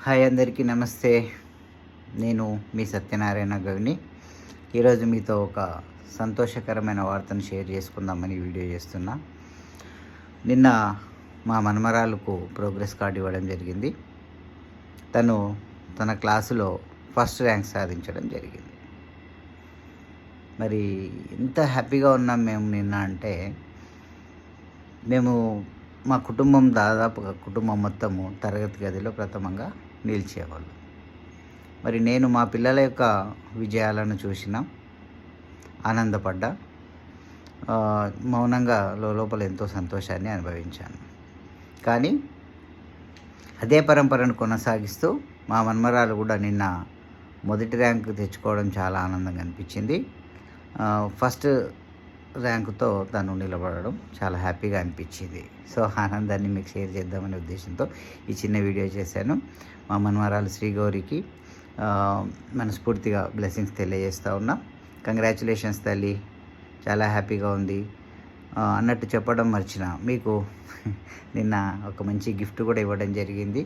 Hi అందరికీ నమస్తే. నేను మీ సత్యనారాయణ గవిని. ఈరోజు మీతో ఒక సంతోషకరమైన వార్తను షేర్ చేసుకుందామని వీడియో చేస్తున్నా. నిన్న మా మనమరాలకు ప్రోగ్రెస్ కార్డు ఇవ్వడం జరిగింది. తను తన క్లాసులో ఫస్ట్ ర్యాంక్ సాధించడం జరిగింది. మరి ఎంత హ్యాపీగా ఉన్నాం మేము నిన్న అంటే, మా కుటుంబం దాదాపుగా కుటుంబం మొత్తము తరగతి గదిలో ప్రథమంగా నిలిచేవాళ్ళు. మరి నేను మా పిల్లల యొక్క విజయాలను చూసిన ఆనందపడ్డా. మౌనంగా లోపల ఎంతో సంతోషాన్ని అనుభవించాను. కానీ అదే పరంపరను కొనసాగిస్తూ మా మన్మరాలు కూడా నిన్న మొదటి ర్యాంకు తెచ్చుకోవడం చాలా ఆనందంగా అనిపించింది. ఫస్ట్ ర్యాంకుతో తను నిలబడడం చాలా హ్యాపీగా అనిపించింది. సో ఆనందాన్ని మీకు షేర్ చేద్దామనే ఉద్దేశంతో ఈ చిన్న వీడియో చేశాను. మా మనవరాలు శ్రీగౌరికి మనస్ఫూర్తిగా బ్లెస్సింగ్స్ తెలియజేస్తూ ఉన్నా. కంగ్రాచులేషన్స్ తల్లి, చాలా హ్యాపీగా ఉంది. అన్నట్టు చెప్పడం మర్చిన, మీకు నిన్న ఒక మంచి గిఫ్ట్ కూడా ఇవ్వడం జరిగింది.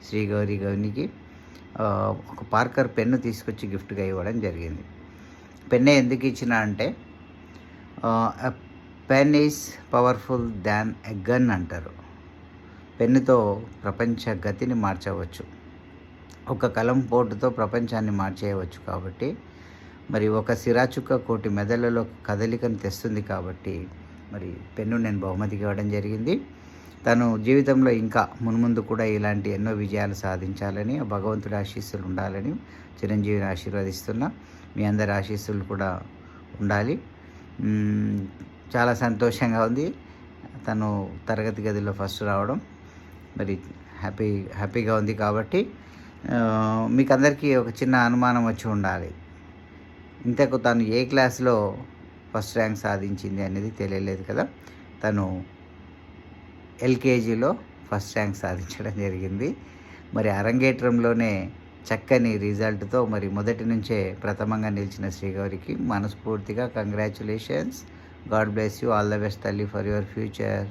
శ్రీగౌరికి ఒక పార్కర్ పెన్ను తీసుకొచ్చి గిఫ్ట్గా ఇవ్వడం జరిగింది. పెన్నే ఎందుకు ఇచ్చిన అంటే, pen is powerful than a gun అంటారు. పెన్నుతో ప్రపంచ గతిని మార్చవచ్చు, ఒక కలం పోటుతో ప్రపంచాన్ని మార్చేయవచ్చు. కాబట్టి మరి ఒక సిరాచుక్క కోటి మెదళ్ళలో కదలికను తెస్తుంది. కాబట్టి మరి పెన్ను నేను బహుమతికి ఇవ్వడం జరిగింది. తను జీవితంలో ఇంకా మున్ముందు కూడా ఇలాంటి ఎన్నో విజయాలు సాధించాలని, భగవంతుడి ఆశీస్సులు ఉండాలని చిరంజీవిని ఆశీర్వదిస్తున్నా. మీ అందరి ఆశీస్సులు కూడా ఉండాలి. చాలా సంతోషంగా ఉంది తను తరగతి గదిలో ఫస్ట్ రావడం. మరి హ్యాపీగా ఉంది. కాబట్టి మీకు అందరికీ ఒక చిన్న అనుమానం వచ్చి ఉండాలి, ఇంతకు తను ఏ క్లాస్లో ఫస్ట్ ర్యాంక్ సాధించింది అనేది తెలియలేదు కదా. తను ఎల్కేజీలో ఫస్ట్ ర్యాంక్ సాధించడం జరిగింది. మరి అరంగేట్రంలోనే చక్కని రిజల్ట్తో మరి మొదటి నుంచే ప్రథమంగా నిలిచిన శ్రీగౌరికి మనస్ఫూర్తిగా congratulations. God bless you. All the best తల్లి ఫర్ యువర్ ఫ్యూచర్.